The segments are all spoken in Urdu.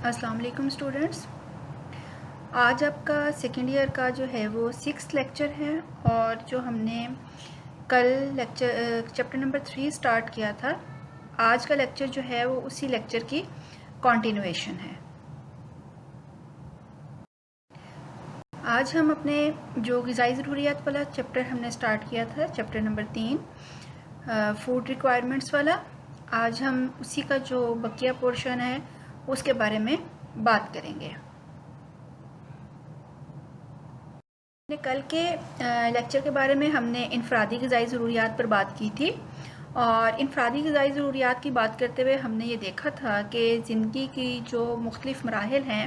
السلام علیکم اسٹوڈنٹس، آج آپ کا سیکنڈ ایئر کا جو ہے وہ 6 لیکچر ہے اور جو ہم نے کل چیپٹر نمبر 3 سٹارٹ کیا تھا، آج کا لیکچر جو ہے وہ اسی لیکچر کی کنٹینویشن ہے۔ آج ہم اپنے جو غذائی ضروریات والا چیپٹر ہم نے سٹارٹ کیا تھا، چیپٹر نمبر 3 فوڈ ریکوائرمنٹس والا، آج ہم اسی کا جو بقیہ پورشن ہے اس کے بارے میں بات کریں گے۔ کل کے لیکچر کے بارے میں ہم نے انفرادی غذائی ضروریات پر بات کی تھی، اور انفرادی غذائی ضروریات کی بات کرتے ہوئے ہم نے یہ دیکھا تھا کہ زندگی کی جو مختلف مراحل ہیں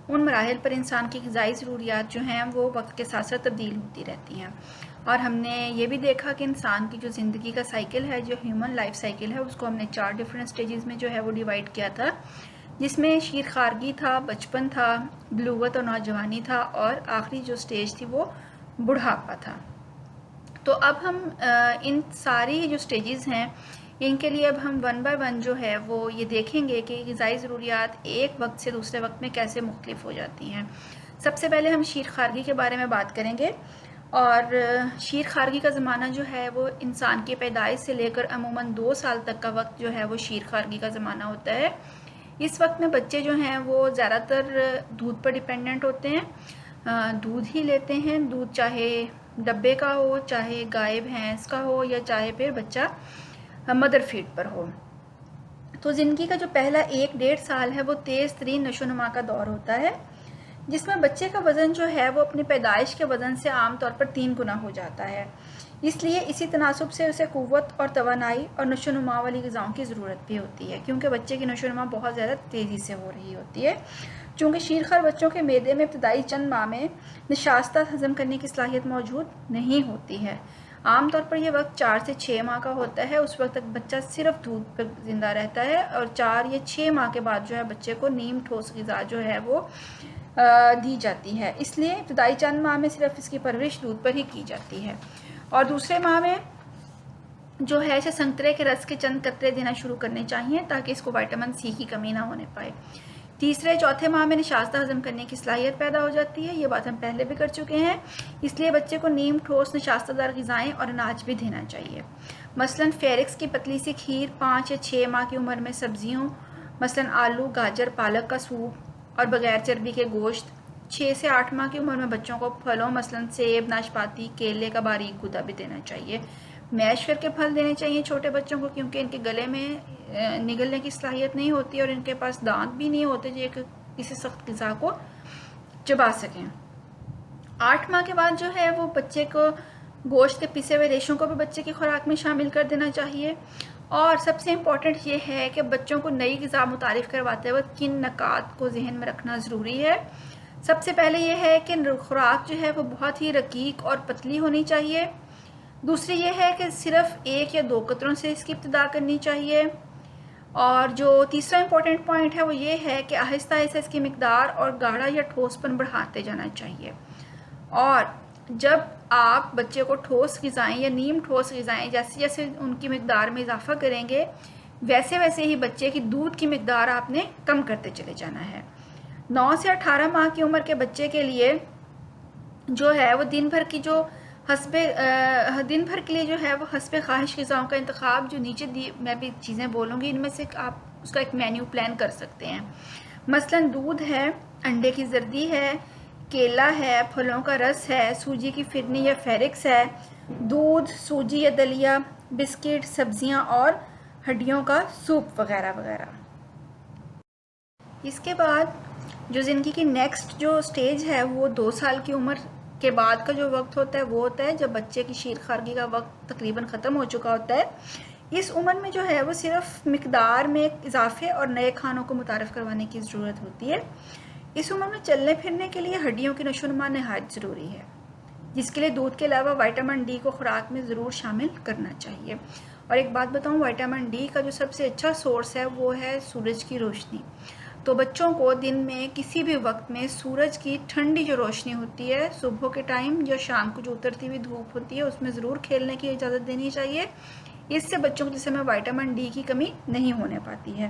ان مراحل پر انسان کی غذائی ضروریات جو ہیں وہ وقت کے ساتھ ساتھ تبدیل ہوتی رہتی ہیں، اور ہم نے یہ بھی دیکھا کہ انسان کی جو زندگی کا سائیکل ہے، جو ہیومن لائف سائیکل ہے، اس کو ہم نے 4 ڈفرینٹ سٹیجز میں جو ہے وہ ڈیوائڈ کیا تھا، جس میں شیر خارگی تھا، بچپن تھا، بلوغت اور نوجوانی تھا، اور آخری جو سٹیج تھی وہ بڑھاپا تھا۔ تو اب ہم ان ساری جو سٹیجز ہیں ان کے لیے اب ہم 1 بائی 1 جو ہے وہ یہ دیکھیں گے کہ غذائی ضروریات ایک وقت سے دوسرے وقت میں کیسے مختلف ہو جاتی ہیں۔ سب سے پہلے ہم شیر خارگی کے بارے میں بات کریں گے، اور شیر خارگی کا زمانہ جو ہے وہ انسان کی پیدائش سے لے کر عموماً 2 سال تک کا وقت جو ہے وہ شیر خارگی کا زمانہ ہوتا ہے۔ اس وقت میں بچے جو ہیں وہ زیادہ تر دودھ پر ڈیپینڈنٹ ہوتے ہیں، دودھ ہی لیتے ہیں، دودھ چاہے ڈبے کا ہو، چاہے گائے بھینس کا ہو، یا چاہے پھر بچہ مدر فیڈ پر ہو۔ تو زندگی کا جو پہلا 1-1.5 سال ہے وہ تیز ترین نشو و نما کا دور ہوتا ہے، جس میں بچے کا وزن جو ہے وہ اپنی پیدائش کے وزن سے عام طور پر 3 گنا ہو جاتا ہے۔ اس لیے اسی تناسب سے اسے قوت اور توانائی اور نشو و نما والی غذاؤں کی ضرورت بھی ہوتی ہے، کیونکہ بچے کی نشو و نما بہت زیادہ تیزی سے ہو رہی ہوتی ہے۔ چونکہ شیرخوار بچوں کے معدے میں ابتدائی چند ماہ میں نشاستہ ہضم کرنے کی صلاحیت موجود نہیں ہوتی ہے۔ عام طور پر یہ وقت 4 سے 6 ماہ کا ہوتا ہے، اس وقت تک بچہ صرف دودھ پر زندہ رہتا ہے، اور 4 یا 6 ماہ کے بعد جو ہے بچے کو نیم ٹھوس غذا جو ہے وہ دی جاتی ہے۔ اس لیے ابتدائی چند ماہ میں صرف اس کی پرورش دودھ پر ہی کی جاتی ہے، اور دوسرے ماہ میں جو ہے اسے سنترے کے رس کے چند قطرے دینا شروع کرنے چاہیے تاکہ اس کو وٹامن سی کی کمی نہ ہونے پائے۔ تیسرے چوتھے ماہ میں نشاستہ ہضم کرنے کی صلاحیت پیدا ہو جاتی ہے، یہ بات ہم پہلے بھی کر چکے ہیں، اس لیے بچے کو نیم ٹھوس نشاستہ دار غذائیں اور اناج بھی دینا چاہیے۔ مثلاً فیرکس کی پتلی سی کھیر، 5 یا 6 ماہ کی عمر میں سبزیوں مثلاً آلو، گاجر، پالک کا سوپ اور بغیر چربی کے گوشت۔ 6 سے 8 ماہ کی عمر میں بچوں کو پھلوں مثلاً سیب، ناشپاتی، کیلے کا باریک گودا بھی دینا چاہیے۔ میش کر کے پھل دینے چاہیے چھوٹے بچوں کو، کیونکہ ان کے گلے میں نگلنے کی صلاحیت نہیں ہوتی اور ان کے پاس دانت بھی نہیں ہوتے جو کسی سخت غذا کو چبا سکیں۔ 8 ماہ کے بعد جو ہے وہ بچے کو گوشت کے پیسے ہوئے ریشوں کو بھی بچے کی خوراک میں شامل کر دینا چاہیے۔ اور سب سے امپورٹنٹ یہ ہے کہ بچوں کو نئی غذا متعارف کرواتے وقت کن نکات کو ذہن میں رکھنا ضروری ہے۔ سب سے پہلے یہ ہے کہ خوراک جو ہے وہ بہت ہی رقیق اور پتلی ہونی چاہیے۔ دوسری یہ ہے کہ صرف 1 یا 2 قطروں سے اس کی ابتدا کرنی چاہیے، اور جو تیسرا امپورٹنٹ پوائنٹ ہے وہ یہ ہے کہ آہستہ آہستہ اس کی مقدار اور گاڑھا یا ٹھوس پن بڑھاتے جانا چاہیے، اور جب آپ بچے کو ٹھوس غذائیں یا نیم ٹھوس غذائیں جیسے جیسے ان کی مقدار میں اضافہ کریں گے ویسے ویسے ہی بچے کی دودھ کی مقدار آپ نے کم کرتے چلے جانا ہے۔ 9 سے 18 ماہ کی عمر کے بچے کے لیے جو ہے وہ دن بھر کے لیے جو ہے وہ حسب خواہش غذاؤں کا انتخاب، جو نیچے میں بھی چیزیں بولوں گی ان میں سے آپ اس کا ایک مینیو پلان کر سکتے ہیں۔ مثلاً دودھ ہے، انڈے کی زردی ہے، کیلا ہے، پھلوں کا رس ہے، سوجی کی فرنی یا فیرکس ہے، دودھ، سوجی یا دلیا، بسکٹ، سبزیاں اور ہڈیوں کا سوپ وغیرہ وغیرہ۔ اس کے بعد جو زندگی کی نیکسٹ جو سٹیج ہے وہ 2 سال کی عمر کے بعد کا جو وقت ہوتا ہے وہ ہوتا ہے جب بچے کی شیر خارگی کا وقت تقریباً ختم ہو چکا ہوتا ہے۔ اس عمر میں جو ہے وہ صرف مقدار میں اضافے اور نئے کھانوں کو متعارف کروانے کی ضرورت ہوتی ہے۔ اس عمر میں چلنے پھرنے کے لیے ہڈیوں کی نشو و نما نہایت ضروری ہے، جس کے لیے دودھ کے علاوہ وٹامن ڈی کو خوراک میں ضرور شامل کرنا چاہیے۔ اور ایک بات بتاؤں، وٹامن ڈی کا جو سب سے اچھا سورس ہے وہ ہے سورج کی روشنی۔ تو بچوں کو دن میں کسی بھی وقت میں سورج کی ٹھنڈی جو روشنی ہوتی ہے صبح کے ٹائم یا شام کو جو اترتی ہوئی دھوپ ہوتی ہے اس میں ضرور کھیلنے کی اجازت دینی چاہیے۔ اس سے بچوں کو جسم میں وٹامن ڈی کی کمی نہیں ہونے پاتی ہے۔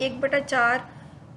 1/4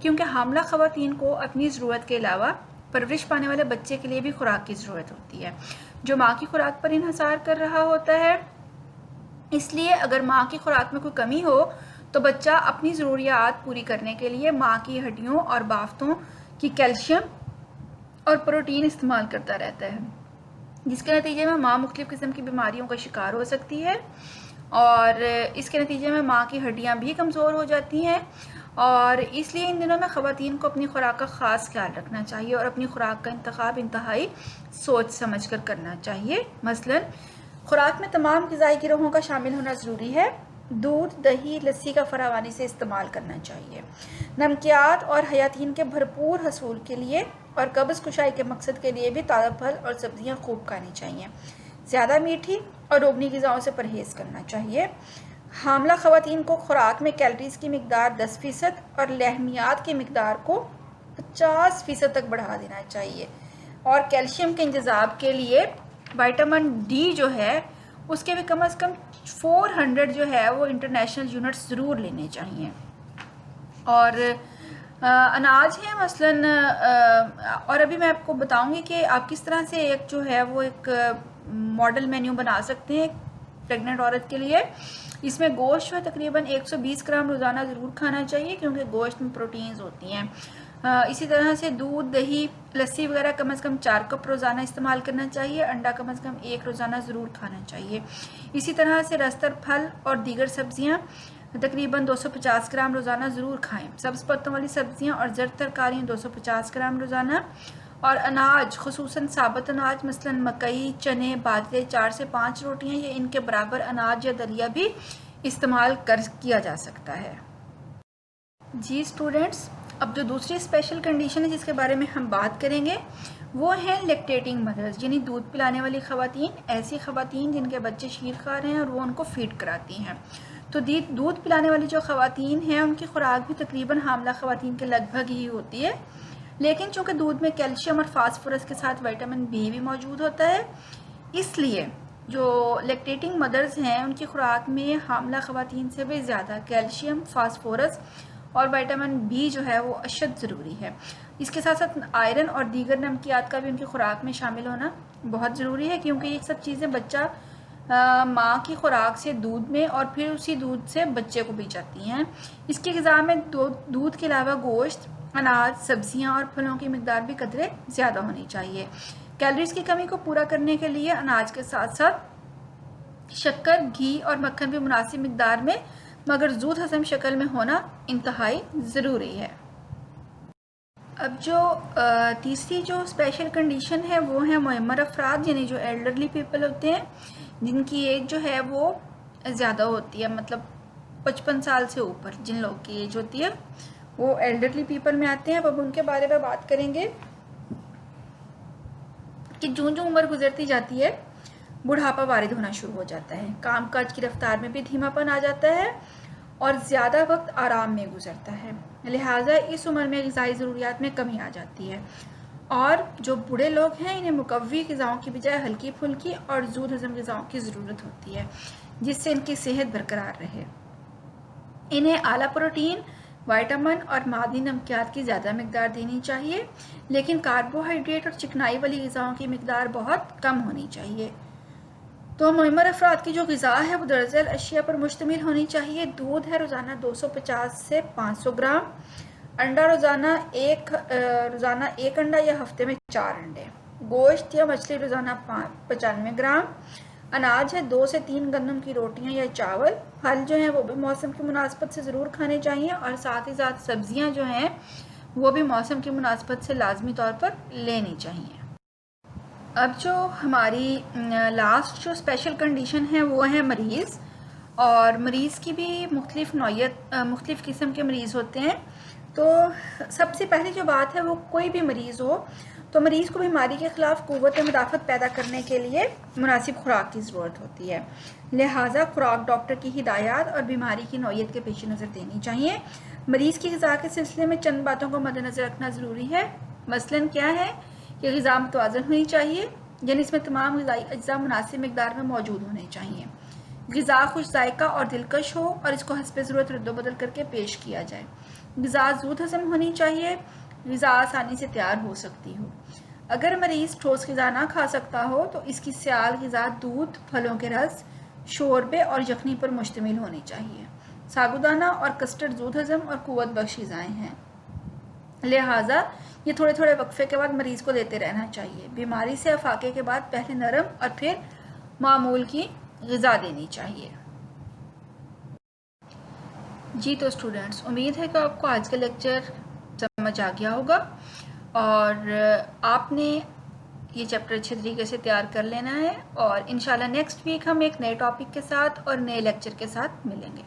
کیونکہ حاملہ خواتین کو اپنی ضرورت کے علاوہ پرورش پانے والے بچے کے لیے بھی خوراک کی ضرورت ہوتی ہے جو ماں کی خوراک پر انحصار کر رہا ہوتا ہے۔ اس لیے اگر ماں کی خوراک میں کوئی کمی ہو تو بچہ اپنی ضروریات پوری کرنے کے لیے ماں کی ہڈیوں اور بافتوں کی کیلشیم اور پروٹین استعمال کرتا رہتا ہے، جس کے نتیجے میں ماں مختلف قسم کی بیماریوں کا شکار ہو سکتی ہے اور اس کے نتیجے میں ماں کی ہڈیاں بھی کمزور ہو جاتی ہیں۔ اور اس لیے ان دنوں میں خواتین کو اپنی خوراک کا خاص خیال رکھنا چاہیے اور اپنی خوراک کا انتخاب انتہائی سوچ سمجھ کر کرنا چاہیے۔ مثلاً خوراک میں تمام غذائی گروہوں کا شامل ہونا ضروری ہے۔ دودھ، دہی، لسی کا فراوانی سے استعمال کرنا چاہیے۔ نمکیات اور حیاتین کے بھرپور حصول کے لیے اور قبض کشائی کے مقصد کے لیے بھی تازہ پھل اور سبزیاں خوب کھانی چاہیے۔ زیادہ میٹھی اور روغنی غذاؤں سے پرہیز کرنا چاہیے۔ حاملہ خواتین کو خوراک میں کیلوریز کی مقدار 10% اور لحمیات کی مقدار کو 50% تک بڑھا دینا چاہیے، اور کیلشیم کے انتظام کے لیے وٹامن ڈی جو ہے اس کے بھی کم از کم 400 جو ہے وہ انٹرنیشنل یونٹس ضرور لینے چاہیے۔ اور اناج ہے مثلاً، اور ابھی میں آپ کو بتاؤں گی کہ آپ کس طرح سے ایک جو ہے وہ ایک ماڈل مینیو بنا سکتے ہیں پریگننٹ عورت کے لیے۔ اس میں گوشت جو ہے تقریباً 120 گرام روزانہ ضرور کھانا چاہیے کیونکہ گوشت میں پروٹینز ہوتی ہیں۔ اسی طرح سے دودھ، دہی، لسی وغیرہ کم از کم 4 کپ روزانہ استعمال کرنا چاہیے۔ انڈا کم از کم 1 روزانہ ضرور کھانا چاہیے۔ اسی طرح سے رستر پھل اور دیگر سبزیاں تقریباً 250 گرام روزانہ ضرور کھائیں۔ سبز پتوں والی سبزیاں اور زرد ترکاریاں 250 گرام روزانہ، اور اناج خصوصاً ثابت اناج مثلاً مکئی، چنے، باجرے 4 سے 5 روٹیاں یا ان کے برابر اناج یا دلیا بھی استعمال کیا جا سکتا ہے۔ جی اسٹوڈنٹس، اب جو دوسری اسپیشل کنڈیشن ہے جس کے بارے میں ہم بات کریں گے وہ ہیں لیکٹیٹنگ مدرز، یعنی دودھ پلانے والی خواتین، ایسی خواتین جن کے بچے شیر خوار ہیں اور وہ ان کو فیڈ کراتی ہیں۔ تو دودھ پلانے والی جو خواتین ہیں ان کی خوراک بھی تقریباً حاملہ خواتین کے لگ بھگ ہی ہوتی ہے، لیکن چونکہ دودھ میں کیلشیم اور فاسفورس کے ساتھ وٹامن بی بھی موجود ہوتا ہے، اس لیے جو لیکٹیٹنگ مدرز ہیں ان کی خوراک میں حاملہ خواتین سے بھی زیادہ کیلشیم، فاسفورس اور وٹامن بی جو ہے وہ اشد ضروری ہے۔ اس کے ساتھ ساتھ آئرن اور دیگر نمکیات کا بھی ان کی خوراک میں شامل ہونا بہت ضروری ہے، کیونکہ یہ سب چیزیں بچہ ماں کی خوراک سے دودھ میں اور پھر اسی دودھ سے بچے کو بھی جاتی ہیں۔ اس کی غذا میں دودھ کے علاوہ گوشت، اناج، سبزیاں اور پھلوں کی مقدار بھی قدرے زیادہ ہونی چاہیے۔ کیلوریز کی کمی کو پورا کرنے کے لیے اناج کے ساتھ ساتھ شکر، گھی اور مکھن بھی مناسب مقدار میں مگر زود ہضم شکل میں ہونا انتہائی ضروری ہے۔ اب جو تیسری جو اسپیشل کنڈیشن ہے وہ ہے معمر افراد، یعنی جو ایلڈرلی پیپل ہوتے ہیں جن کی ایج جو ہے وہ زیادہ ہوتی ہے، مطلب 55 سال سے اوپر جن لوگوں کی ایج ہوتی ہے وہ ایلڈرلی پیپل میں آتے ہیں۔ اب ان کے بارے میں بات کریں گے کہ جو عمر گزرتی جاتی ہے بڑھاپا وارد ہونا شروع ہو جاتا ہے، کام کاج کی رفتار میں بھی دھیما پن آ جاتا ہے اور زیادہ وقت آرام میں گزرتا ہے، لہٰذا اس عمر میں غذائی ضروریات میں کمی آ جاتی ہے، اور جو بوڑھے لوگ ہیں انہیں مقوی غذاؤں کی بجائے ہلکی پھلکی اور زود ہضم غذاؤں کی ضرورت ہوتی ہے جس سے ان کی صحت برقرار رہے۔ انہیں اعلیٰ پروٹین، وٹامن اور معدنی نمکیات کی زیادہ مقدار دینی چاہیے، لیکن کاربوہائیڈریٹ اور چکنائی والی غذاؤں کی مقدار بہت کم ہونی چاہیے۔ تو معمر افراد کی جو غذا ہے وہ درجل اشیاء پر مشتمل ہونی چاہیے۔ دودھ ہے روزانہ 250 سے 500 گرام، انڈا روزانہ ایک انڈا یا ہفتے میں 4 انڈے، گوشت یا مچھلی روزانہ 95 گرام، اناج ہے 2 سے 3 گندم کی روٹیاں یا چاول، پھل جو ہیں وہ بھی موسم کی مناسبت سے ضرور کھانے چاہیے، اور ساتھ ہی ساتھ سبزیاں جو ہیں وہ بھی موسم کی مناسبت سے لازمی طور پر لینی چاہیے۔ اب جو ہماری لاسٹ جو اسپیشل کنڈیشن ہے وہ ہے مریض، اور مریض کی بھی مختلف قسم کے مریض ہوتے ہیں۔ تو سب سے پہلی جو بات ہے وہ کوئی بھی مریض ہو تو مریض کو بیماری کے خلاف قوت مدافعت پیدا کرنے کے لیے مناسب خوراک کی ضرورت ہوتی ہے، لہٰذا خوراک ڈاکٹر کی ہدایات اور بیماری کی نوعیت کے پیش نظر دینی چاہیے۔ مریض کی غذا کے سلسلے میں چند باتوں کو مد نظر رکھنا ضروری ہے۔ مثلاً کیا ہے کہ غذا متوازن ہونی چاہیے، یعنی اس میں تمام غذائی اجزاء مناسب مقدار میں موجود ہونے چاہیے۔ غذا خوش ذائقہ اور دلکش ہو اور اس کو حسب ضرورت رد و بدل کر کے پیش کیا جائے۔ غذا زود ہضم ہونی چاہیے، غذا آسانی سے تیار ہو سکتی ہو۔ اگر مریض ٹھوس غذا نہ کھا سکتا ہو تو اس کی سیال غذا دودھ، پھلوں کے رس، شوربے اور یخنی پر مشتمل ہونی چاہیے۔ ساگودانہ اور کسٹرڈ زود ہضم اور قوت بخش غذائیں ہیں، لہٰذا یہ تھوڑے تھوڑے وقفے کے بعد مریض کو دیتے رہنا چاہیے۔ بیماری سے افاقے کے بعد پہلے نرم اور پھر معمول کی غذا دینی چاہیے۔ جی تو اسٹوڈنٹس، امید ہے کہ آپ کو آج کا لیکچر سمجھ آ گیا ہوگا اور آپ نے یہ چیپٹر اچھے طریقے سے تیار کر لینا ہے، اور انشاءاللہ نیکسٹ ویک ہم ایک نئے ٹاپک کے ساتھ اور نئے لیکچر کے ساتھ ملیں گے۔